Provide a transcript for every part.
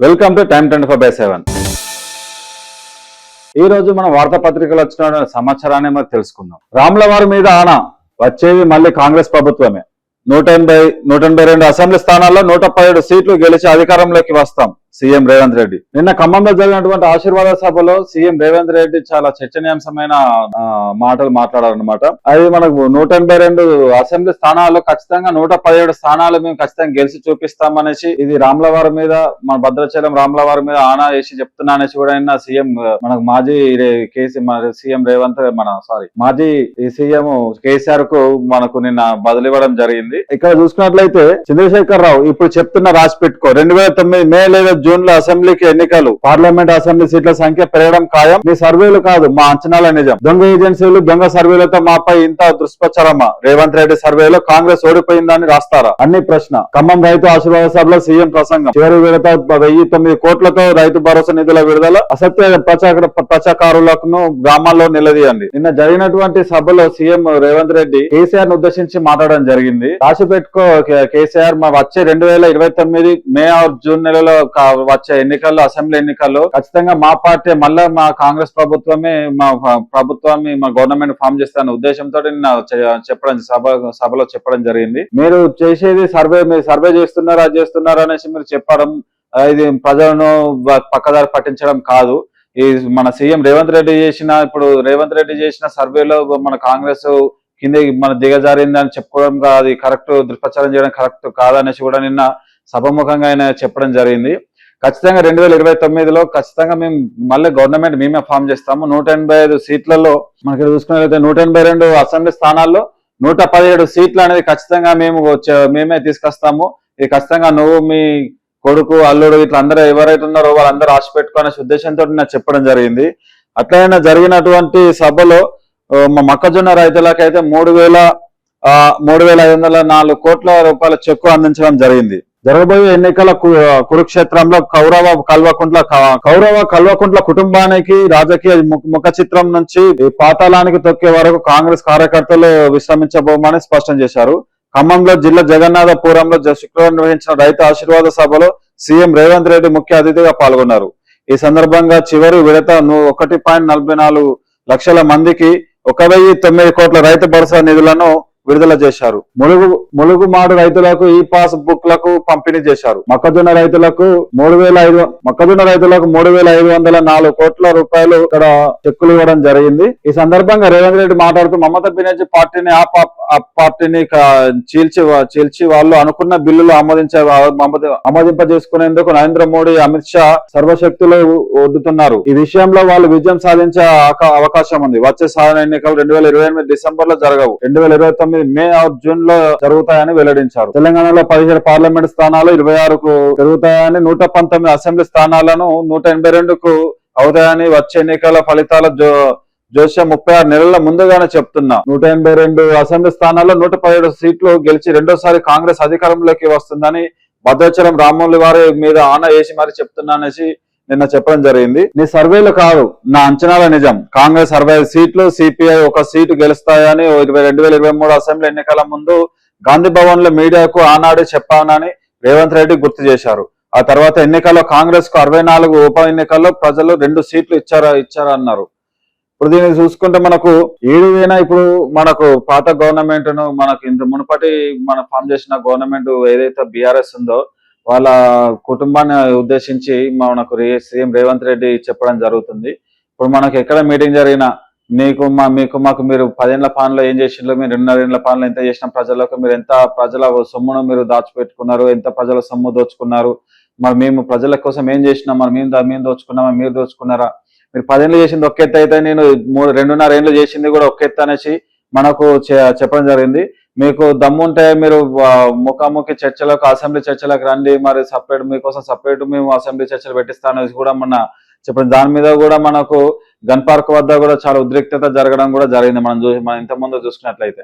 Welcome to time 24/7. ఈ రోజు మన వార్తాపత్రికలు వచ్చిన సమాచారాన్ని మరి తెలుసుకుందాం. రాములవారి మీద ఆన వచ్చేది మళ్ళీ కాంగ్రెస్ ప్రభుత్వమే. 182 అసెంబ్లీ స్థానాల్లో 117 సీట్లు గెలిచి అధికారంలోకి వస్తాం సీఎం రేవంత్ రెడ్డి. నిన్న ఖమ్మంలో జరిగినటువంటి ఆశీర్వాద సభలో సీఎం రేవంత్ రెడ్డి చాలా చర్చనీయాంశమైన మాటలు మాట్లాడారనమాట. అది మనకు 182 అసెంబ్లీ స్థానాల్లో ఖచ్చితంగా 117 స్థానాలు మేము ఖచ్చితంగా గెలిచి చూపిస్తామనేసి, ఇది రాములవారి మీద, మన భద్రాచలం రాములవారి మీద ఆనా వేసి చెప్తున్నా అనేసి కూడా నిన్న సీఎం మనకు మాజీ సీఎం రేవంత్ మాజీ సీఎం కేసీఆర్ కు మనకు నిన్న బదిలివ్వడం జరిగింది. ఇక్కడ చూసుకున్నట్లయితే చంద్రశేఖర్ రావు ఇప్పుడు చెప్తున్న రాసి పెట్టుకో, 2009 మే లేదా జూన్ లో అసెంబ్లీకి ఎన్నికలు, పార్లమెంట్ అసెంబ్లీ సీట్ల సంఖ్య పెరగడం ఖాయం. మీ సర్వేలు కాదు మా అంచనాల నిజం. దొంగ ఏజెన్సీలు దొంగ సర్వేలతో మాపై ఇంత దుష్ప్రచారమా? రేవంత్ రెడ్డి సర్వేలో కాంగ్రెస్ ఓడిపోయిందని రాస్తారా? అన్ని ప్రశ్న. ఖమ్మం రైతు ఆశీర్వాద సభలో సీఎం ప్రసంగం. చివరి విడత 1009 కోట్లతో రైతు భరోసా నిధుల విడుదల. అసత్య ప్రచారకులను గ్రామాల్లో నిలదీయండి. నిన్న జరిగినటువంటి సభలో సీఎం రేవంత్ రెడ్డి కేసీఆర్ ను ఉద్దేశించి మాట్లాడడం జరిగింది. రాసి పెట్టుకో కేసీఆర్, మా వచ్చే 2029 మే ఆర్ జూన్ నెలలో వచ్చే ఎన్నికల్లో, అసెంబ్లీ ఎన్నికల్లో ఖచ్చితంగా మా పార్టీ మళ్ళా మా కాంగ్రెస్ ప్రభుత్వమే మా గవర్నమెంట్ ఫామ్ చేస్తాన ఉద్దేశంతో చెప్పడం సభలో చెప్పడం జరిగింది. మీరు చేసేది సర్వే, మీరు సర్వే చేస్తున్నారు, అది చేస్తున్నారు అనేసి మీరు చెప్పడం, ఇది ప్రజలను పక్కదారి పట్టించడం కాదు. ఈ మన సీఎం రేవంత్ రెడ్డి చేసిన సర్వేలో మన కాంగ్రెస్ కింద మన దిగజారిందని చెప్పుకోవడం అది కరెక్ట్, దుష్ప్రచారం చేయడం కరెక్ట్ కాదనేసి కూడా నిన్న సభముఖంగా ఆయన చెప్పడం జరిగింది. ఖచ్చితంగా 2029లో ఖచ్చితంగా మేము మళ్ళీ గవర్నమెంట్ మేమే ఫామ్ చేస్తాము. 185 సీట్లలో మనకి చూసుకున్నట్లయితే 182 అసెంబ్లీ స్థానాల్లో 117 సీట్లు అనేది ఖచ్చితంగా మేమే తీసుకొస్తాము. ఇది ఖచ్చితంగా నువ్వు, మీ కొడుకు, అల్లుడు ఇట్లా అందరూ ఎవరైతే ఉన్నారో వాళ్ళందరూ ఆశ పెట్టుకునే ఉద్దేశంతో నాకు చెప్పడం జరిగింది. అట్లయినా జరిగినటువంటి సభలో మొక్కజొన్న రైతులకైతే 3,504 కోట్ల రూపాయల చెక్కు అందించడం జరిగింది. జరగబోయే ఎన్నికల కురుక్షేత్రంలో కౌరవ కల్వకుంట్ల కుటుంబానికి రాజకీయ ముఖ చిత్రం నుంచి పాతాళానికి తొక్కే వరకు కాంగ్రెస్ కార్యకర్తలు విశ్రమించబోమని స్పష్టం చేశారు. ఖమ్మంలో జిల్లా జగన్నాథపురంలో శుక్రవారం నిర్వహించిన రైతు ఆశీర్వాద సభలో సీఎం రేవంత్ రెడ్డి ముఖ్య అతిథిగా పాల్గొన్నారు. ఈ సందర్భంగా చివరి విడత 1.44 లక్షల మందికి 1,009 కోట్ల రైతు భరోసా నిధులను విడుదల చేశారు. ములుగుమాడు రైతులకు ఈ పాస్ బుక్లకు పంపిణీ చేశారు. మొక్కజొన్న రైతులకు 3,504 కోట్ల రూపాయలు ఇక్కడ చెక్కులు ఇవ్వడం జరిగింది. ఈ సందర్భంగా రేవంత్ రెడ్డి మాట్లాడుతూ, మమతా బెనర్జీ పార్టీని ఆ పార్టీని చీల్చి వాళ్ళు అనుకున్న బిల్లులు ఆమోదింపజేసుకునేందుకు నరేంద్ర మోడీ, అమిత్ షా సర్వశక్తులు ఒడ్డుతున్నారు. ఈ విషయంలో వాళ్ళు విజయం సాధించే అవకాశం ఉంది. వచ్చే సాధారణ ఎన్నికలు 2028 డిసెంబర్ లో జరగవు, 2029 మే ఆర్ జూన్ లో జరుగుతాయని వెల్లడించారు. తెలంగాణలో 17 పార్లమెంట్ స్థానాలు 26కు పెరుగుతాయని, 119 అసెంబ్లీ స్థానాలను 182కు అవుతాయని వచ్చే ఎన్నికల ఫలితాల జోస్యం 36 నెలల ముందుగానే చెప్తున్నా. 182 అసెంబ్లీ స్థానాల్లో 117 సీట్లు గెలిచి రెండోసారి కాంగ్రెస్ అధికారంలోకి వస్తుందని భద్రాచలం రాములు వారి మీద ఆన వేసి మరి చెప్తున్నానేసి నిన్న చెప్పడం జరిగింది. నీ సర్వేలు కాదు నా అంచనాల నిజం. కాంగ్రెస్ 65 సీట్లు, సిపిఐ 1 సీటు గెలుస్తాయని 2023 అసెంబ్లీ ఎన్నికల ముందు గాంధీ భవన్ లో మీడియాకు ఆనాడే చెప్పానని రేవంత్ రెడ్డి గుర్తు చేశారు. ఆ తర్వాత ఎన్నికల్లో కాంగ్రెస్ కు 64 ఉప ఎన్నికల్లో ప్రజలు 2 సీట్లు ఇచ్చారన్నారు. ఇప్పుడు దీన్ని చూసుకుంటే మనకు ఏడువైనా ఇప్పుడు మనకు పాత గవర్నమెంట్ ను, మనకు ఇంత మునుపటి మన ఫామ్ చేసిన గవర్నమెంట్ ఏదైతే బీఆర్ఎస్ ఉందో వాళ్ళ కుటుంబాన్ని ఉద్దేశించి మనకు సీఎం రేవంత్ రెడ్డి చెప్పడం జరుగుతుంది. ఇప్పుడు మనకు ఎక్కడ మీటింగ్ జరిగినా మాకు మీరు 10 ఏళ్ల పాలనలో ఏం చేసిండ్రు, మీరు 2.5 ఏళ్ల పాలనలో ఎంత చేసిన ప్రజలకు, మీరు ఎంత ప్రజల సొమ్మును మీరు దాచిపెట్టుకున్నారు, ఎంత ప్రజల సొమ్ము దోచుకున్నారు, మరి మేము ప్రజల కోసం ఏం చేసినాం, మరి మేము దోచుకున్నామా, మీరు దోచుకున్నారా, మీరు 10 ఏళ్ళు చేసింది ఒక్క ఎత్తు అయితే నేను 2.5 ఏళ్ళు చేసింది కూడా ఒక్క ఎత్తు అనేసి మనకు చెప్పడం జరిగింది. మీకు దమ్ముంటే మీరు ముఖాముఖి చర్చలకు, అసెంబ్లీ చర్చలకు రండి, మరి మీకోసం సపరేట్ మేము అసెంబ్లీ చర్చలు పెట్టిస్తాను కూడా మొన్న చెప్పండి. దాని మీద కూడా మనకు గన్ పార్క్ వద్ద కూడా చాలా ఉద్రిక్తత జరగడం కూడా జరిగింది. మనం ఇంతకుముందు చూసుకున్నట్లయితే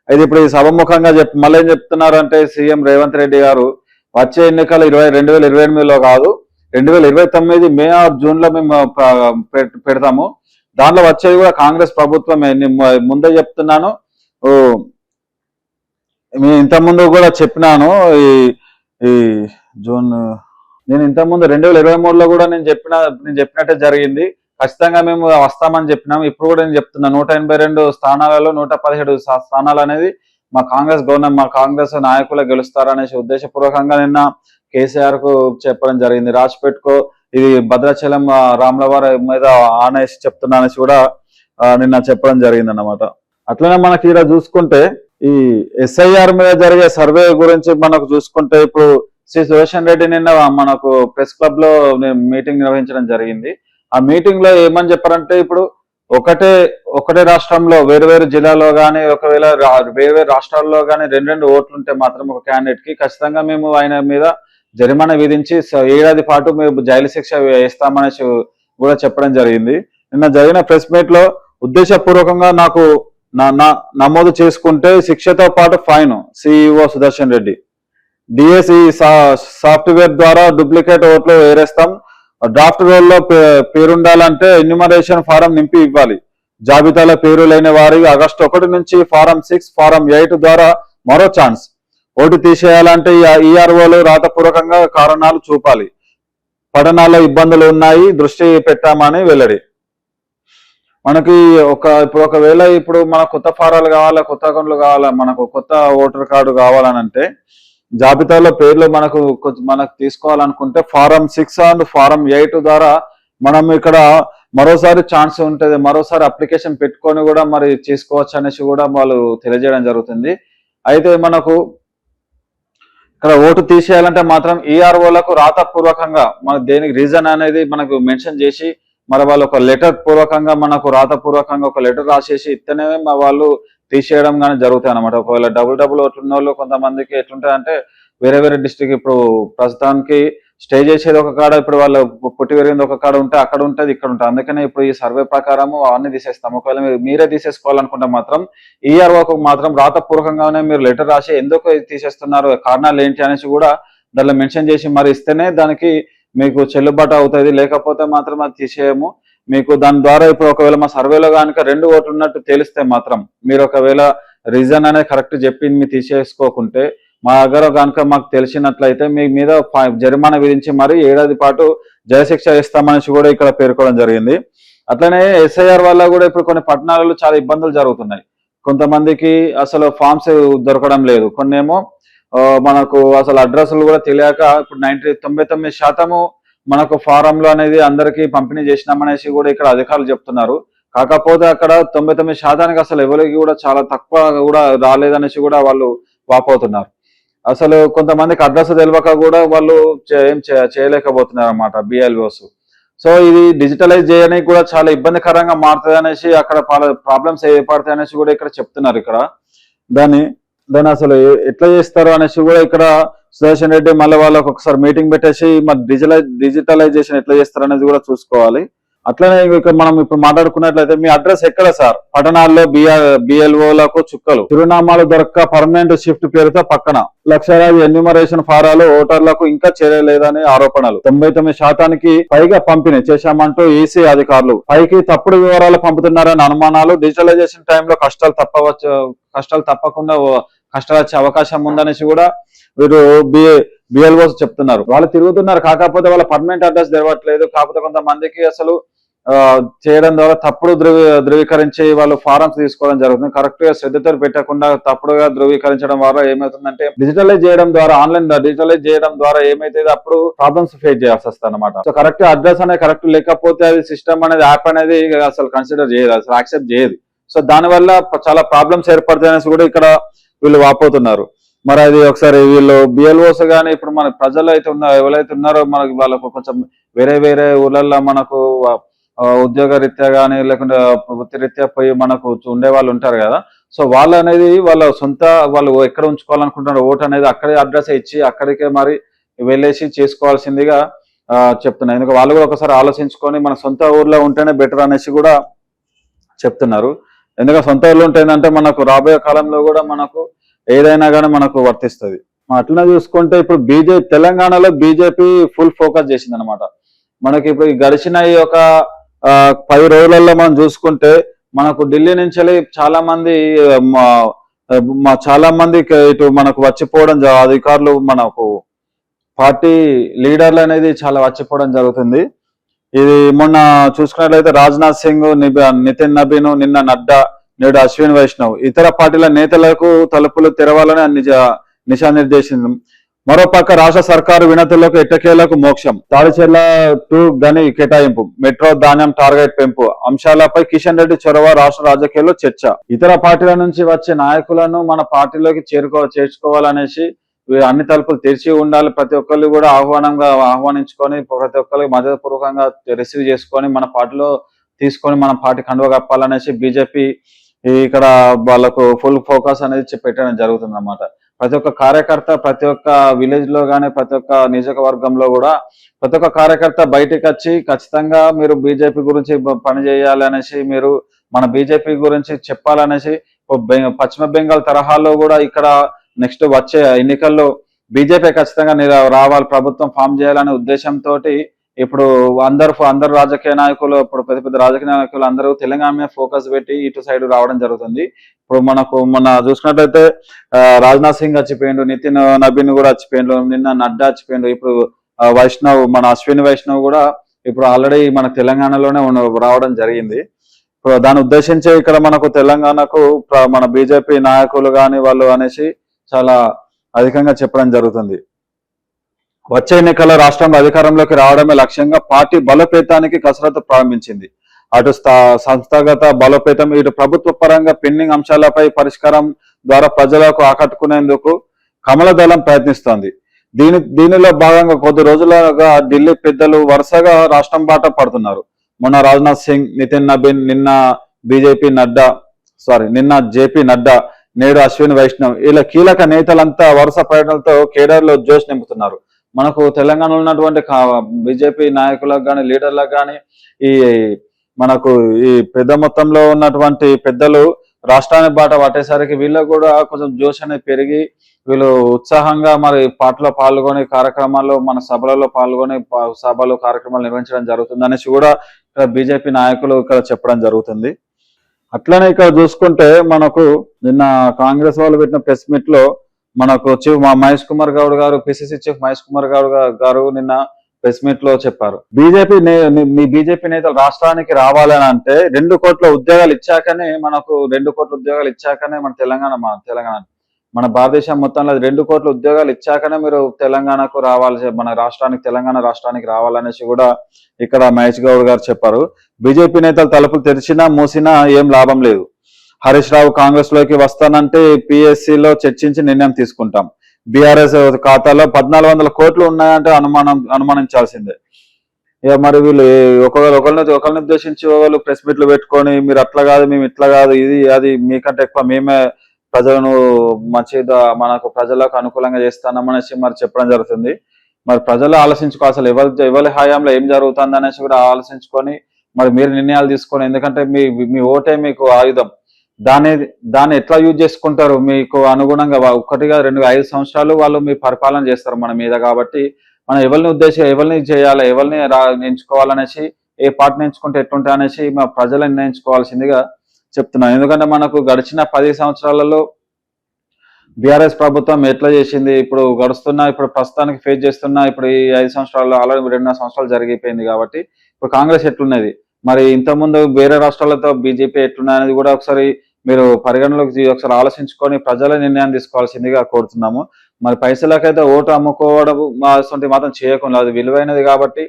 అయితే ఇప్పుడు ఈ సభముఖంగా మళ్ళీ ఏం చెప్తున్నారు అంటే, సీఎం రేవంత్ రెడ్డి గారు వచ్చే ఎన్నికలు 2028లో కాదు, 2029 మే ఆర్ జూన్ లో మేము పెడతాము. దాంట్లో వచ్చేది కూడా కాంగ్రెస్ ప్రభుత్వమే. ముందే చెప్తున్నాను, ఇంత ముందు కూడా చెప్పినాను. ఈ జూన్ నేను ఇంతకుముందు 2023లో కూడా నేను చెప్పినట్టే జరిగింది. ఖచ్చితంగా మేము వస్తామని చెప్పినాం. ఇప్పుడు కూడా నేను చెప్తున్నా 182 స్థానాలలో 117 స్థానాలు అనేది మా కాంగ్రెస్ నాయకులు గెలుస్తారనేసి ఉద్దేశపూర్వకంగా నిన్న కేసీఆర్ కు చెప్పడం జరిగింది. రాసి పెట్టుకో, ఇది భద్రాచలం రాములవారి మీద ఆనేసి చెప్తున్నా అనేసి కూడా నిన్న చెప్పడం జరిగింది అన్నమాట. అట్లనే మనకి ఇక్కడ చూసుకుంటే ఈ ఎస్ఐఆర్ మీద జరిగే సర్వే గురించి మనకు చూసుకుంటే ఇప్పుడు శ్రీ సుదర్శన్ రెడ్డి నిన్న మనకు ప్రెస్ క్లబ్ లో మీటింగ్ నిర్వహించడం జరిగింది. ఆ మీటింగ్ లో ఏమని చెప్పారంటే ఇప్పుడు ఒకటే రాష్ట్రంలో వేరు జిల్లాలో కానీ ఒకవేళ వేరు రాష్ట్రాల్లో కానీ 2 ఓట్లు ఉంటే మాత్రం ఒక క్యాండిడేట్ కి ఖచ్చితంగా మేము ఆయన మీద జరిమానా విధించి ఏడాది పాటు మేము జైలు శిక్ష వేస్తామనేసి కూడా చెప్పడం జరిగింది. నిన్న జరిగిన ప్రెస్ మీట్ లో ఉద్దేశపూర్వకంగా నాకు నమోదు చేసుకుంటే శిక్షతో పాటు fine CEO Sudarshan Reddy. DSE software ద్వారా డూప్లికేట్ ఓట్లు వేరేస్తాం. డ్రాఫ్ట్ రోల్లో పేరుండాలంటే ఎన్యూమరేషన్ ఫారం నింపి ఇవ్వాలి. జాబితాలో పేరు లేని వారికి ఆగస్టు 1 నుంచి ఫారం 6, ఫారం 8 ద్వారా మరో ఛాన్స్. ఓటు తీసేయాలంటే ఈఆర్ఓలు రాతపూర్వకంగా కారణాలు చూపాలి. పఠనాల్లో ఇబ్బందులు ఉన్నాయి, దృష్టి పెట్టామని వెల్లడి. మనకి ఇప్పుడు ఒకవేళ ఇప్పుడు మన కొత్త ఫారాలు కావాలా, కొత్త అకౌంట్లు కావాలా, మనకు కొత్త ఓటర్ కార్డు కావాలనంటే జాబితాలో పేర్లు మనకు తీసుకోవాలనుకుంటే ఫారం 6 అండ్ ఫారం 8 ద్వారా మనం ఇక్కడ మరోసారి ఛాన్స్ ఉంటుంది. మరోసారి అప్లికేషన్ పెట్టుకొని కూడా మరి చేసుకోవచ్చు అనేసి కూడా వాళ్ళు తెలియజేయడం జరుగుతుంది. అయితే మనకు ఇక్కడ ఓటు తీసేయాలంటే మాత్రం ఈఆర్ఓలకు రాతపూర్వకంగా మనకు దేనికి రీజన్ అనేది మనకు మెన్షన్ చేసి మరి వాళ్ళు ఒక లెటర్ పూర్వకంగా మనకు రాతపూర్వకంగా ఒక లెటర్ రాసేసి ఇస్తేనే వాళ్ళు తీసేయడం కానీ జరుగుతాయి అనమాట. ఒకవేళ డబుల్ ఓట్లు ఉన్న వాళ్ళు కొంతమందికి ఎట్లుంటాయంటే వేరే డిస్ట్రిక్ట్ ఇప్పుడు ప్రస్తుతానికి స్టే చేసేది ఒక కాడ, ఇప్పుడు వాళ్ళు పుట్టి పెరిగింది ఒక కాడ ఉంటే అక్కడ ఉంటుంది, ఇక్కడ ఉంటుంది. అందుకనే ఇప్పుడు ఈ సర్వే ప్రకారము అవన్నీ తీసేస్తాం. ఒకవేళ మీరే తీసేసుకోవాలనుకుంటే మాత్రం ఈఆర్ఓకు మాత్రం రాతపూర్వకంగానే మీరు లెటర్ రాసి ఎందుకు తీసేస్తున్నారు, కారణాలు ఏంటి అనేసి కూడా దానిలో మెన్షన్ చేసి మరి ఇస్తేనే దానికి మీకు చెల్లుబాటు అవుతుంది. లేకపోతే మాత్రం అది తీసేయము. మీకు దాని ద్వారా ఇప్పుడు ఒకవేళ మా సర్వేలో కనుక 2 ఓట్లు ఉన్నట్టు తేలిస్తే మాత్రం మీరు ఒకవేళ రీజన్ అనేది కరెక్ట్ చెప్పి మీరు తీసేసుకోకుంటే మా దగ్గర కనుక మాకు తెలిసినట్లయితే మీ మీద జరిమానా విధించి మరి ఏడాది పాటు జయశిక్ష ఇస్తామనేసి కూడా ఇక్కడ పేర్కోవడం జరిగింది. అట్లనే ఎస్ఐఆర్ వల్ల కూడా ఇప్పుడు కొన్ని పట్టణాలలో చాలా ఇబ్బందులు జరుగుతున్నాయి. కొంతమందికి అసలు ఫామ్స్ దొరకడం లేదు, కొన్ని ఏమో మనకు అసలు అడ్రస్లు కూడా తెలియక ఇప్పుడు 99% మనకు ఫారంలో అనేది అందరికీ పంపిణీ చేసినామనేసి కూడా ఇక్కడ అధికారులు చెప్తున్నారు. కాకపోతే అక్కడ 99% అసలు ఎవరికి కూడా చాలా తక్కువ కూడా రాలేదనేసి కూడా వాళ్ళు వాపోతున్నారు. అసలు కొంతమందికి అడ్రస్ తెలియక కూడా వాళ్ళు ఏం చేయలేకపోతున్నారు అన్నమాట బిఎల్ఓస్. సో ఇది డిజిటలైజ్ చేయడానికి కూడా చాలా ఇబ్బందికరంగా మారుతుంది అనేసి అక్కడ ప్రాబ్లమ్స్ ఏర్పడతాయి అనేసి కూడా ఇక్కడ చెప్తున్నారు. ఇక్కడ దాన్ని అసలు ఎట్లా చేస్తారు అనేసి కూడా ఇక్కడ సుదర్శన్ రెడ్డి మళ్ళీ వాళ్ళకి ఒకసారి మీటింగ్ పెట్టేసి మరి డిజిటలైజేషన్ ఎట్లా చేస్తారు అనేది కూడా చూసుకోవాలి. అట్లనే ఇక్కడ మనం ఇప్పుడు మాట్లాడుకున్నట్లయితే మీ అడ్రస్ ఎక్కడ సార్? పట్టణాల్లో బిఎల్ఓలకు చుక్కలు, చిరునామాలు దొరక్క పర్మనెంట్ షిఫ్ట్ పేరుతో పక్కన లక్షలాది ఎన్యూమరేషన్ ఫారాలు ఓటర్లకు ఇంకా చేరలేదని ఆరోపణలు. 99% పైగా పంపిణీ చేశామంటూ ఈసీ అధికారులు. పైకి తప్పుడు వివరాలు పంపుతున్నారని అనుమానాలు. డిజిటలైజేషన్ టైంలో కష్టాలు తప్పకుండా కష్టాలు వచ్చే అవకాశం ఉందనేసి కూడా వీరు బిఎల్ఓస్ చెప్తున్నారు. వాళ్ళు తిరుగుతున్నారు, కాకపోతే వాళ్ళ పర్మనెంట్ అడ్రస్ తెరవట్లేదు. కాకపోతే కొంతమందికి అసలు చేయడం ద్వారా తప్పుడు ధృవీకరించి వాళ్ళు ఫారమ్స్ తీసుకోవడం జరుగుతుంది. కరెక్ట్ గా శ్రద్ధతో పెట్టకుండా తప్పుడుగా ధృవీకరించడం వల్ల ఏమవుతుందంటే ఆన్లైన్ డిజిటలైజ్ చేయడం ద్వారా ఏమైతే అప్పుడు ప్రాబ్లమ్స్ ఫేస్ చేయాల్సి వస్తుంది అనమాట. సో కరెక్ట్ అడ్రస్ అనేది కరెక్ట్ లేకపోతే అది సిస్టమ్ అనేది యాప్ అనేది అసలు కన్సిడర్ చేయదు, అసలు యాక్సెప్ట్ చేయదు. సో దానివల్ల చాలా ప్రాబ్లమ్స్ ఏర్పడతాయనేసి కూడా ఇక్కడ వీళ్ళు వాపోతున్నారు. మరి అది ఒకసారి వీళ్ళు బిఎల్ఓస్ కానీ ఇప్పుడు మన ప్రజలు అయితే ఎవరైతే ఉన్నారో మనకి వాళ్ళకు కొంచెం వేరే ఊళ్ళల్లో మనకు ఉద్యోగ రీత్యా కానీ లేకుంటే వృత్తి రీత్యా పోయి మనకు ఉండే వాళ్ళు ఉంటారు కదా. సో వాళ్ళు అనేది వాళ్ళు ఎక్కడ ఉంచుకోవాలనుకుంటున్నారు ఓటు అనేది అక్కడే అడ్రస్ ఇచ్చి అక్కడికే మరి వెళ్ళేసి చేసుకోవాల్సిందిగా చెప్తున్నారు. ఎందుకంటే వాళ్ళు కూడా ఒకసారి ఆలోచించుకొని మన సొంత ఊర్లో ఉంటేనే బెటర్ అనేసి కూడా చెప్తున్నారు. ఎందుకంటే సొంత ఊర్లో ఉంటేందంటే మనకు రాబోయే కాలంలో కూడా మనకు ఏదైనా కానీ మనకు వర్తిస్తుంది. అట్లనే చూసుకుంటే ఇప్పుడు తెలంగాణలో బీజేపీ ఫుల్ ఫోకస్ చేసింది అనమాట. మనకి ఇప్పుడు గడిచిన ఈ ఒక 10 రోజులలో మనం చూసుకుంటే మనకు ఢిల్లీ నుంచి చాలా మంది ఇటు మనకు వచ్చిపోవడం అధికారులు మనకు పార్టీ లీడర్లు అనేది చాలా వచ్చిపోవడం జరుగుతుంది. ఇది మొన్న చూసుకున్నట్లయితే రాజ్నాథ్ సింగ్, నితిన్ నబీన్, నిన్న నడ్డా, నేడు అశ్విన్ వైష్ణవ్ ఇతర పార్టీల నేతలకు తలుపులు తెరవాలని దిశానిర్దేశం. మరోపక్క రాష్ట్ర సర్కారు వినతులకు ఎట్టకేలకు మోక్షం. తాడిచెర్ల 2 గని కేటాయింపు, మెట్రో ధాన్యం టార్గెట్ పెంపు అంశాలపై కిషన్ రెడ్డి చొరవ రాష్ట్ర రాజకీయాల్లో చర్చ. ఇతర పార్టీల నుంచి వచ్చే నాయకులను మన పార్టీలోకి చేర్చుకోవాలనేసి అన్ని తలుపులు తెరిచి ఉండాలి. ప్రతి ఒక్కళ్ళు కూడా ఆహ్వానించుకొని ప్రతి ఒక్కరికి మద్దతుపూర్వకంగా రిసీవ్ చేసుకొని మన పార్టీలో తీసుకొని మన పార్టీ కండువ కప్పాలనేసి బీజేపీ ఇక్కడ వాళ్ళకు ఫుల్ ఫోకస్ అనేది పెట్టడం జరుగుతుంది అన్నమాట. ప్రతి ఒక్క కార్యకర్త ప్రతి ఒక్క విలేజ్ లో కానీ ప్రతి ఒక్క నియోజకవర్గంలో కూడా ప్రతి ఒక్క కార్యకర్త బయటకు వచ్చి ఖచ్చితంగా మీరు బీజేపీ గురించి పనిచేయాలి అనేసి, మీరు మన బీజేపీ గురించి చెప్పాలనేసి పశ్చిమ బెంగాల్ తరహాలో కూడా ఇక్కడ నెక్స్ట్ వచ్చే ఎన్నికల్లో బీజేపీ ఖచ్చితంగా రావాలి, ప్రభుత్వం ఫామ్ చేయాలనే ఉద్దేశంతో ఇప్పుడు అందరు రాజకీయ నాయకులు, ఇప్పుడు పెద్ద పెద్ద రాజకీయ నాయకులు అందరూ తెలంగాణ మీద ఫోకస్ పెట్టి ఇటు సైడ్ రావడం జరుగుతుంది. ఇప్పుడు మొన్న చూసుకున్నట్లయితే రాజ్నాథ్ సింగ్ వచ్చిపోయిండు, నితిన్ నబీన్ కూడా వచ్చిపోయిండు, నిన్న నడ్డా వచ్చిపోయిండు, ఇప్పుడు వైష్ణవ్ మన అశ్విన్ వైష్ణవ్ కూడా ఇప్పుడు ఆల్రెడీ మన తెలంగాణలోనే రావడం జరిగింది. ఇప్పుడు దాన్ని ఉద్దేశించి ఇక్కడ మనకు తెలంగాణకు మన బీజేపీ నాయకులు కానీ వాళ్ళు అనేసి చాలా అధికంగా చెప్పడం జరుగుతుంది. వచ్చే ఎన్నికల్లో రాష్ట్రంలో అధికారంలోకి రావడమే లక్ష్యంగా పార్టీ బలోపేతానికి కసరత్తు ప్రారంభించింది. అటు సంస్థాగత బలోపేతం, ఇటు ప్రభుత్వ పరంగా పెండింగ్ అంశాలపై పరిష్కారం ద్వారా ప్రజలకు ఆకట్టుకునేందుకు కమలదళం ప్రయత్నిస్తోంది. దీనిలో భాగంగా కొద్ది రోజులుగా ఢిల్లీ పెద్దలు వరుసగా రాష్ట్రం బాట పడుతున్నారు. మొన్న రాజ్నాథ్ సింగ్, నితిన్ నబీన్, నిన్న జేపీ నడ్డా, నేడు అశ్విన్ వైష్ణవ్ ఇలా కీలక నేతలంతా వరుస పర్యటనలతో కేడర్లో జోష్ నింపుతున్నారు. మనకు తెలంగాణలో ఉన్నటువంటి బీజేపీ నాయకులకు కానీ లీడర్లకు కానీ మనకు ఈ పెద్ద మొత్తంలో ఉన్నటువంటి పెద్దలు రాష్ట్రాన్ని బాట పట్టేసరికి వీళ్ళకు కూడా కొంచెం జోష్ అనేది పెరిగి వీళ్ళు ఉత్సాహంగా మరి పాటలో పాల్గొని కార్యక్రమాల్లో మన సభలలో పాల్గొని సభలు కార్యక్రమాలు నిర్వహించడం జరుగుతుంది అనేసి కూడా ఇక్కడ బీజేపీ నాయకులు ఇక్కడ చెప్పడం జరుగుతుంది. అట్లనే ఇక్కడ చూసుకుంటే మనకు నిన్న కాంగ్రెస్ వాళ్ళు పెట్టిన ప్రెస్ మీట్ లో మనకు చీఫ్ మహేష్ కుమార్ గౌడ్ గారు, పిసిసి చీఫ్ మహేష్ కుమార్ గౌడ్ గారు నిన్న ప్రెస్ మీట్ లో చెప్పారు, మీ బీజేపీ నేతలు రాష్ట్రానికి రావాలని అంటే 2 కోట్ల ఉద్యోగాలు ఇచ్చాకనే మన తెలంగాణ మన భారతదేశం మొత్తంలో 2 కోట్ల ఉద్యోగాలు ఇచ్చాకనే మీరు తెలంగాణకు రావాలి, మన తెలంగాణ రాష్ట్రానికి రావాలనేసి కూడా ఇక్కడ మహేష్ గౌడ్ గారు చెప్పారు. బీజేపీ నేతలు తలుపులు తెరిచినా మూసినా ఏం లాభం లేదు. హరీష్ రావు కాంగ్రెస్ లోకి వస్తానంటే పిఎస్సిలో చర్చించి నిర్ణయం తీసుకుంటాం. బీఆర్ఎస్ ఖాతాలో 1400 కోట్లు ఉన్నాయంటే అనుమానించాల్సిందే. ఇక మరి వీళ్ళు ఒకరిని ఉద్దేశించి వాళ్ళు ప్రెస్ మీట్లు పెట్టుకొని మీరు అట్లా కాదు, మేము ఇట్లా కాదు, ఇది అది మీకంటే ఎక్కువ మేమే ప్రజలను మనకు ప్రజలకు అనుకూలంగా చేస్తామనేసి మరి చెప్పడం జరుగుతుంది. మరి ప్రజలు ఆలోచించుకో, అసలు ఎవరి హయాంలో ఏం జరుగుతుంది అనేసి కూడా ఆలోచించుకొని మరి మీరు నిర్ణయాలు తీసుకొని, ఎందుకంటే మీ ఓటే మీకు ఆయుధం, దాన్ని ఎట్లా యూజ్ చేసుకుంటారు, మీకు అనుగుణంగా 1-2-5 సంవత్సరాలు వాళ్ళు మీ పరిపాలన చేస్తారు మన మీద. కాబట్టి మనం ఎవరిని చేయాలి, ఎవరిని ఎంచుకోవాలనేసి, ఏ పార్టీని ఎంచుకుంటే ఎట్లుంటా అనేసి మా ప్రజలు నిర్ణయించుకోవాల్సిందిగా చెప్తున్నాను. ఎందుకంటే మనకు గడిచిన 10 సంవత్సరాలలో బీఆర్ఎస్ ప్రభుత్వం ఎట్లా చేసింది, ఇప్పుడు ప్రస్తుతానికి ఫేస్ చేస్తున్న ఇప్పుడు ఈ 5 సంవత్సరాలు ఆల్రెడీ 2.5 సంవత్సరాలు జరిగిపోయింది. కాబట్టి ఇప్పుడు కాంగ్రెస్ ఎట్లున్నది, మరి ఇంతకుముందు వేరే రాష్ట్రాలతో బీజేపీ ఎట్లున్నది అనేది కూడా ఒకసారి మీరు పరిగణలోకి ఒకసారి ఆలోచించుకొని ప్రజల నిర్ణయం తీసుకోవాల్సిందిగా కోరుతున్నాము. మరి పైసలకైతే ఓటు అమ్ముకోవడం మాత్రం చేయకుండా, అది విలువైనది కాబట్టి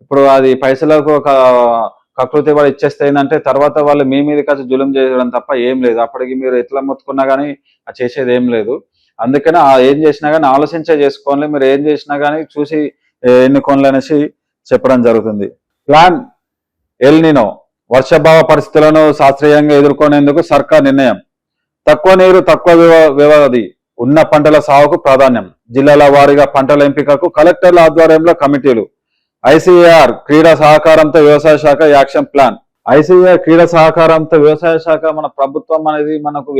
ఇప్పుడు అది పైసలకు ఒక కకృతి కూడా ఇచ్చేస్తే ఏంటంటే తర్వాత వాళ్ళు మీ మీద కాస్త జులుం చేయడం తప్ప ఏం లేదు. అప్పటికి మీరు ఎట్లా మొత్తుకున్నా కానీ చేసేది ఏం లేదు. అందుకని ఏం చేసినా కానీ ఆలోచించే చేసుకోవాలి, మీరు ఏం చేసినా కానీ చూసి ఎన్నుకోవాలి అనేసి చెప్పడం జరుగుతుంది. ప్లాన్ ఎల్ నినో వర్షాభావ పరిస్థితులను శాస్త్రీయంగా ఎదుర్కొనేందుకు సర్కార్ నిర్ణయం. తక్కువ నీరు, తక్కువ వ్యవధి ఉన్న పంటల సాగుకు ప్రాధాన్యం. జిల్లాల వారీగా పంటల ఎంపికకు కలెక్టర్ల ఆధ్వర్యంలో కమిటీలు. ఐసీఏఆర్ క్రీడా సహకారంతో వ్యవసాయ శాఖ యాక్షన్ ప్లాన్. ఐసీఏఆర్ క్రీడా సహకారంతో వ్యవసాయ శాఖ మన ప్రభుత్వం అనేది మనకు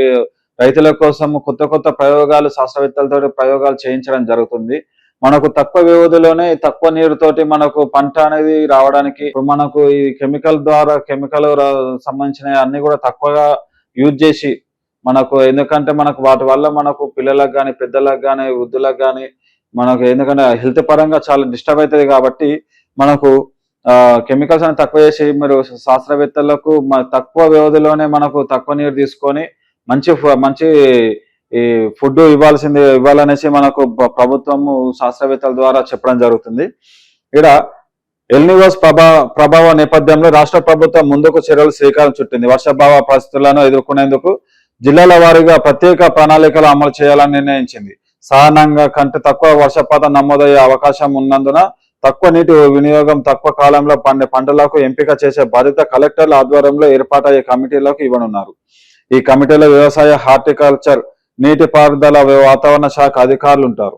రైతుల కోసం కొత్త ప్రయోగాలు, శాస్త్రవేత్తలతో ప్రయోగాలు చేయించడం జరుగుతుంది. మనకు తక్కువ వ్యవధిలోనే తక్కువ నీరుతోటి మనకు పంట అనేది రావడానికి ఇప్పుడు మనకు ఈ కెమికల్ సంబంధించిన అన్ని కూడా తక్కువగా యూజ్ చేసి మనకు, ఎందుకంటే మనకు వాటి వల్ల మనకు పిల్లలకు కానీ, పెద్దలకు కానీ, వృద్ధులకు కానీ మనకు ఎందుకంటే హెల్త్ పరంగా చాలా డిస్టర్బ్ అవుతుంది కాబట్టి మనకు కెమికల్స్ అని తక్కువ చేసి మీరు శాస్త్రవేత్తలకు తక్కువ వ్యవధిలోనే మనకు తక్కువ నీరు తీసుకొని మంచి ఈ ఫుడ్ ఇవ్వాలనేసి మనకు ప్రభుత్వము శాస్త్రవేత్తల ద్వారా చెప్పడం జరుగుతుంది. ఇక్కడ ఎల్నినోస్ ప్రభావ నేపథ్యంలో రాష్ట్ర ప్రభుత్వం ముందుకు చర్యలు శ్రీకారం చుట్టింది. వర్షాభావ పరిస్థితులను ఎదుర్కొనేందుకు జిల్లాల వారీగా ప్రత్యేక ప్రణాళికలు అమలు చేయాలని నిర్ణయించింది. సాధారణంగా కంటే తక్కువ వర్షపాతం నమోదయ్యే అవకాశం ఉన్నందున తక్కువ నీటి వినియోగం తక్కువ కాలంలో పండే పంటలకు ఎంపిక చేసే బాధ్యత కలెక్టర్ల ఆధ్వర్యంలో ఏర్పాటయ్యే కమిటీలకు ఇవ్వనున్నారు. ఈ కమిటీలో వ్యవసాయ, హార్టికల్చర్, నీటిపారుదల, వాతావరణ శాఖ అధికారులు ఉంటారు.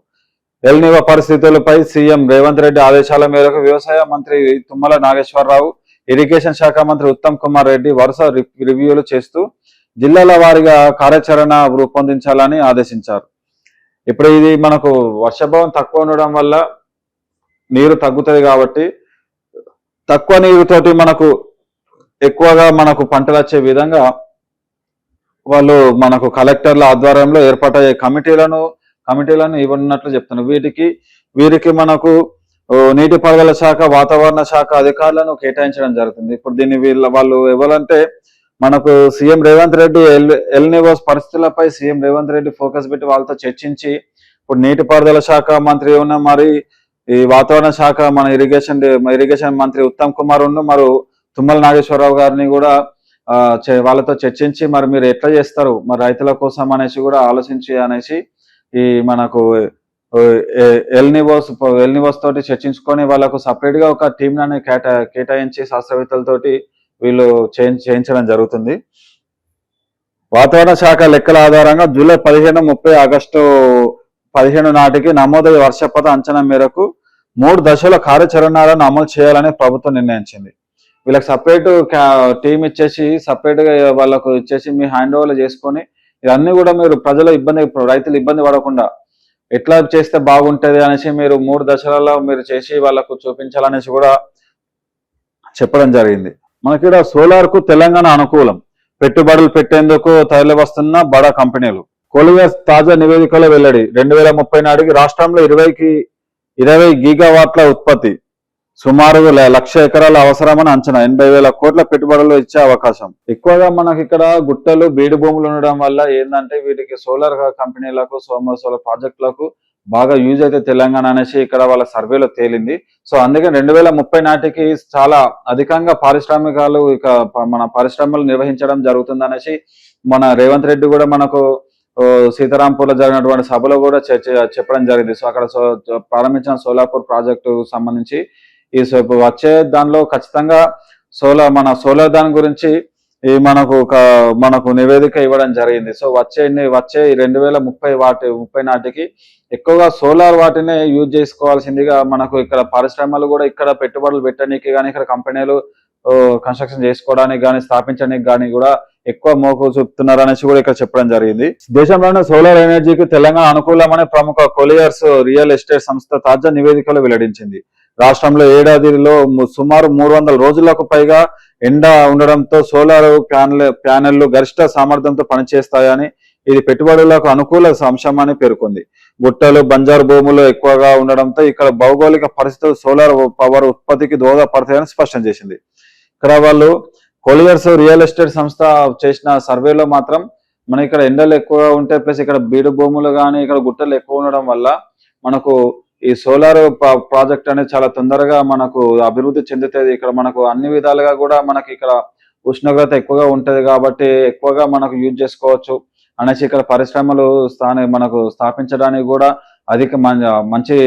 ఎల్నినో పరిస్థితులపై సీఎం రేవంత్ రెడ్డి ఆదేశాల మేరకు వ్యవసాయ మంత్రి తుమ్మల నాగేశ్వరరావు, ఇరిగేషన్ శాఖ మంత్రి ఉత్తమ్ కుమార్ రెడ్డి వరుస రివ్యూలు చేస్తూ జిల్లాల వారీగా కార్యాచరణ రూపొందించాలని ఆదేశించారు. ఇప్పుడు ఇది మనకు వర్షాభావం తక్కువ ఉండడం వల్ల నీరు తగ్గుతుంది కాబట్టి తక్కువ నీరుతోటి మనకు ఎక్కువగా మనకు పంటలు వచ్చే విధంగా వాళ్ళు మనకు కలెక్టర్ల ఆధ్వర్యంలో ఏర్పాటయ్యే కమిటీలను ఇవ్వనున్నట్లు చెప్తున్నారు. వీరికి మనకు నీటిపారుదల శాఖ, వాతావరణ శాఖ అధికారులను కేటాయించడం జరుగుతుంది. ఇప్పుడు దీన్ని వాళ్ళు ఎవరంటే మనకు సీఎం రేవంత్ రెడ్డి ఎల్నినో పరిస్థితులపై సీఎం రేవంత్ రెడ్డి ఫోకస్ పెట్టి వాళ్ళతో చర్చించి ఇప్పుడు నీటిపారుదల శాఖ మంత్రి ఉన్న మరి ఈ వాతావరణ శాఖ మన ఇరిగేషన్ మంత్రి ఉత్తమ్ కుమార్ మరి తుమ్మల నాగేశ్వరరావు గారిని కూడా వాళ్ళతో చర్చించి మరి మీరు ఎట్లా చేస్తారు మరి రైతుల కోసం అనేసి కూడా ఆలోచించి అనేసి ఈ మనకు ఎల్నినోస్ తోటి చర్చించుకొని వాళ్ళకు సపరేట్ గా ఒక టీం కేటాయించి శాస్త్రవేత్తలతోటి వీళ్ళు చేయించడం జరుగుతుంది. వాతావరణ శాఖ లెక్కల ఆధారంగా జూలై 15, 30, ఆగస్టు 15 నాటికి నమోదయ్యే వర్షపాత అంచనా మేరకు 3 దశల కార్యాచరణలను అమలు చేయాలని ప్రభుత్వం నిర్ణయించింది. వీళ్ళకి సపరేట్ టీం ఇచ్చేసి సపరేట్ గా వాళ్ళకు ఇచ్చేసి మీ హ్యాండ్ ఓవర్లు చేసుకొని ఇవన్నీ కూడా మీరు రైతులు ఇబ్బంది పడకుండా ఎట్లా చేస్తే బాగుంటది అనేసి మీరు 3 దశలలో మీరు చేసి వాళ్ళకు చూపించాలనేసి కూడా చెప్పడం జరిగింది. మనకి ఇక్కడ సోలార్ కు తెలంగాణ అనుకూలం, పెట్టుబడులు పెట్టేందుకు తరలి వస్తున్న బడా కంపెనీలు. కొలియర్స్ తాజా నివేదికలో వెల్లడి. 2030 నాటికి రాష్ట్రంలో 20 గీగావాట్ల ఉత్పత్తి, సుమారు 1,00,000 ఎకరాల అవసరమని అంచనా. 80,000 కోట్ల పెట్టుబడులు ఇచ్చే అవకాశం. ఎక్కువగా మనకి ఇక్కడ గుట్టలు, బీడు భూములు ఉండడం వల్ల ఏంటంటే వీటికి సోలార్ కంపెనీలకు, సోలార్ ప్రాజెక్టులకు బాగా యూజ్ అయితే తెలంగాణ అనేసి ఇక్కడ వాళ్ళ సర్వేలో తేలింది. సో అందుకే 2030 నాటికి చాలా అధికంగా పారిశ్రామికాలు మన పరిశ్రమలు నిర్వహించడం జరుగుతుంది అనేసి మన రేవంత్ రెడ్డి కూడా మనకు సీతారాంపూర్ లో జరిగినటువంటి సభలో కూడా చెప్పడం జరిగింది. సో అక్కడ ప్రారంభించిన సోలాపూర్ ప్రాజెక్టు సంబంధించి ఈ వచ్చే దానిలో ఖచ్చితంగా సోలార్ దాని గురించి ఈ మనకు నివేదిక ఇవ్వడం జరిగింది. సో వచ్చే 2030 నాటికి ఎక్కువగా సోలార్ వాటిని యూజ్ చేసుకోవాల్సిందిగా మనకు ఇక్కడ పరిశ్రమలు కూడా ఇక్కడ పెట్టుబడులు పెట్టడానికి కానీ ఇక్కడ కంపెనీలు కన్స్ట్రక్షన్ చేసుకోవడానికి కానీ స్థాపించడానికి కానీ కూడా ఎక్కువ మోకు చూపుతున్నారు అనేసి కూడా ఇక్కడ చెప్పడం జరిగింది. దేశంలోనే సోలార్ ఎనర్జీకి తెలంగాణ అనుకూలమని ప్రముఖ కొలియర్స్ రియల్ ఎస్టేట్ సంస్థ తాజా నివేదికలు వెల్లడించింది. రాష్ట్రంలో ఏడాదిలో సుమారు 300 రోజులకు పైగా ఎండ ఉండడంతో సోలార్ ప్యానెళ్లు గరిష్ట సామర్థ్యంతో పనిచేస్తాయని, ఇది పెట్టుబడులకు అనుకూల అంశమని పేర్కొంది. గుట్టలు, బంజారు భూములు ఎక్కువగా ఉండడంతో ఇక్కడ భౌగోళిక పరిస్థితులు సోలార్ పవర్ ఉత్పత్తికి దోహదపడతాయని స్పష్టం చేసింది. ఇక్కడ వాళ్ళు కొలియర్స్ రియల్ ఎస్టేట్ సంస్థ చేసిన సర్వేలో మాత్రం మన ఇక్కడ ఎండలు ఎక్కువగా ఉంటే ప్లస్ ఇక్కడ బీడు భూములు కానీ ఇక్కడ గుట్టలు ఎక్కువ ఉండడం వల్ల మనకు ఈ సోలార్ ప్రాజెక్ట్ అనేది చాలా తొందరగా మనకు అభివృద్ధి చెందుతుంది. ఇక్కడ మనకు అన్ని విధాలుగా కూడా మనకి ఇక్కడ ఉష్ణోగ్రత ఎక్కువగా ఉంటది కాబట్టి ఎక్కువగా మనకు యూజ్ చేసుకోవచ్చు అనేసి ఇక్కడ పరిశ్రమలు మనకు స్థాపించడానికి కూడా మంచి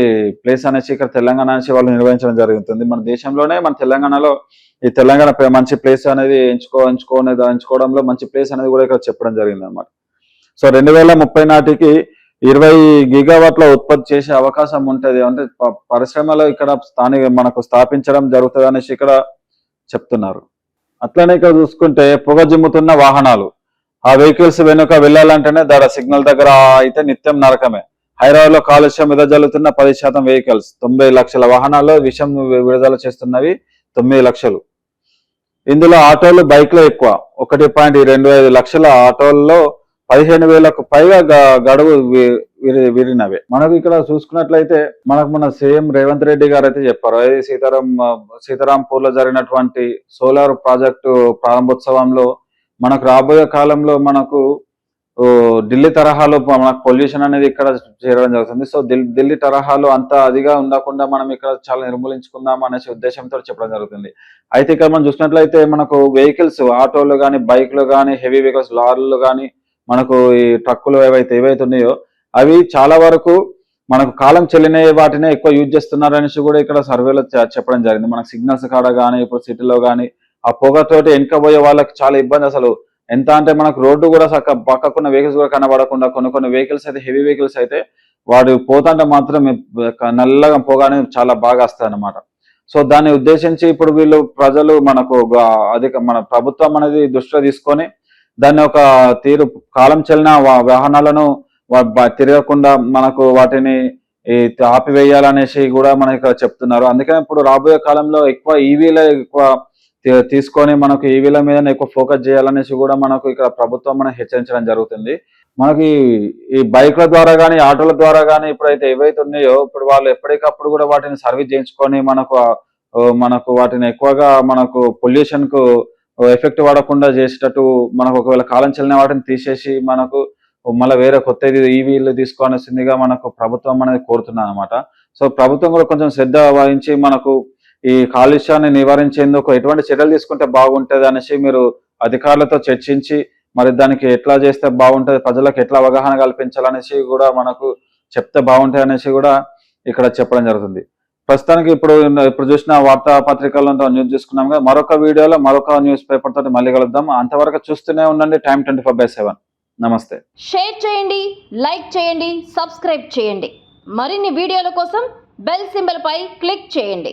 ప్లేస్ అనేసి ఇక్కడ తెలంగాణ అనేసి వాళ్ళు నిర్వహించడం జరుగుతుంది. మన దేశంలోనే మన తెలంగాణలో ఈ తెలంగాణ మంచి ప్లేస్ అనేది ఎంచుకోవడంలో మంచి ప్లేస్ అనేది కూడా ఇక్కడ చెప్పడం జరిగింది అనమాట. సో 2030 నాటికి 20 గిగావాట్ల ఉత్పత్తి చేసే అవకాశం ఉంటది. అంటే పరిశ్రమలో ఇక్కడ మనకు స్థాపించడం జరుగుతుంది అనేసి ఇక్కడ చెప్తున్నారు. అట్లనే ఇక్కడ చూసుకుంటే పొగ జిమ్ముతున్న వాహనాలు, ఆ వెహికల్స్ వెనుక వెళ్ళాలంటేనే సిగ్నల్ దగ్గర అయితే నిత్యం నరకమే. హైదరాబాద్ లో కాలుష్యం వెదజల్లుతున్న 10% వెహికల్స్, 90 లక్షల వాహనాల్లో విషం విడుదల చేస్తున్నవి 9 లక్షలు. ఇందులో ఆటోలు, బైక్లు ఎక్కువ. 1.25 లక్షల ఆటోల్లో 15,000కు పైగా గడువు విరినవే. మనకు ఇక్కడ చూసుకున్నట్లయితే మనకు మన సీఎం రేవంత్ రెడ్డి గారు అయితే చెప్పారు, అది సీతారాంపూర్ లో జరిగినటువంటి సోలార్ ప్రాజెక్టు ప్రారంభోత్సవంలో మనకు రాబోయే కాలంలో మనకు ఢిల్లీ తరహాలో మనకు పొల్యూషన్ అనేది ఇక్కడ చేరడం జరుగుతుంది. సో ఢిల్లీ తరహాలో అంత అదిగా ఉండకుండా మనం ఇక్కడ చాలా నిర్మూలించుకుందాం అనేసి ఉద్దేశంతో చెప్పడం జరుగుతుంది. అయితే ఇక్కడ మనం చూసినట్లయితే మనకు వెహికల్స్, ఆటోలు కానీ, బైక్లు కానీ, హెవీ వెహికల్స్, లారీలు కానీ, మనకు ఈ ట్రక్కులు ఏవైతే ఉన్నాయో అవి చాలా వరకు మనకు కాలం చెల్లిన వాటినే ఎక్కువ యూజ్ చేస్తున్నారు అనేసి కూడా ఇక్కడ సర్వేలో చెప్పడం జరిగింది. మనకు సిగ్నల్స్ కాడ కానీ, ఇప్పుడు సిటీలో కానీ ఆ పొగతోటి వెనుకపోయే వాళ్ళకి చాలా ఇబ్బంది. అసలు ఎంత అంటే మనకు రోడ్డు కూడా పక్కకున్న వెహికల్స్ కూడా కనబడకుండా కొన్ని వెహికల్స్ అయితే, హెవీ వెహికల్స్ అయితే వాడు పోతుంటే మాత్రం నల్లగా పొగ చాలా బాగా వస్తాయి అన్నమాట. సో దాన్ని ఉద్దేశించి ఇప్పుడు వీళ్ళు ప్రజలు మనకు మన ప్రభుత్వం అనేది దృష్టిలో తీసుకొని దాన్ని ఒక తీరు కాలం చెల్లిన వాహనాలను తిరగకుండా మనకు వాటిని ఆపివేయాలనేసి కూడా మనకి ఇక్కడ చెప్తున్నారు. అందుకని ఇప్పుడు రాబోయే కాలంలో ఎక్కువ ఈవీలే ఎక్కువ తీసుకొని మనకు ఈవీల మీద ఎక్కువ ఫోకస్ చేయాలనేసి కూడా మనకు ఇక్కడ ప్రభుత్వం మనకు హెచ్చరించడం జరుగుతుంది. మనకి ఈ బైక్ల ద్వారా కానీ, ఆటోల ద్వారా కానీ ఇప్పుడైతే ఏవైతే ఉన్నాయో ఇప్పుడు వాళ్ళు ఎప్పటికప్పుడు కూడా వాటిని సర్వీస్ చేయించుకొని మనకు వాటిని ఎక్కువగా మనకు పొల్యూషన్ కు ఎఫెక్ట్ పడకుండా చేసేటట్టు మనకు ఒకవేళ కాలం చెల్లిన వాటిని తీసేసి మనకు మళ్ళీ వేరే కొత్త ఈవీలు తీసుకోవాల్సిందిగా మనకు ప్రభుత్వం అనేది కోరుతున్నాను అనమాట. సో ప్రభుత్వం కూడా కొంచెం శ్రద్ధ వహించి మనకు ఈ కాలుష్యాన్ని నివారించేందుకు ఎటువంటి చర్యలు తీసుకుంటే బాగుంటుంది అనేసి మీరు అధికారులతో చర్చించి మరి దానికి ఎట్లా చేస్తే బాగుంటుంది, ప్రజలకు ఎట్లా అవగాహన కల్పించాలనేసి కూడా మనకు చెప్తే బాగుంటుంది అనేసి కూడా ఇక్కడ చెప్పడం జరుగుతుంది. ప్రస్తుతానికి ఇప్పుడు చూసిన వార్తాపత్రికల్లో న్యూస్ చూసుకున్నాం కదా, మరొక వీడియోలో మరొక న్యూస్ పేపర్ తోటి మళ్ళీ కలుద్దాం. అంతవరకు చూస్తూనే ఉండండి టైమ్ 24/7. నమస్తే. షేర్ చేయండి, లైక్ చేయండి, సబ్స్క్రైబ్ చేయండి. మరిన్ని వీడియోల కోసం బెల్ సింబల్ పై క్లిక్ చేయండి.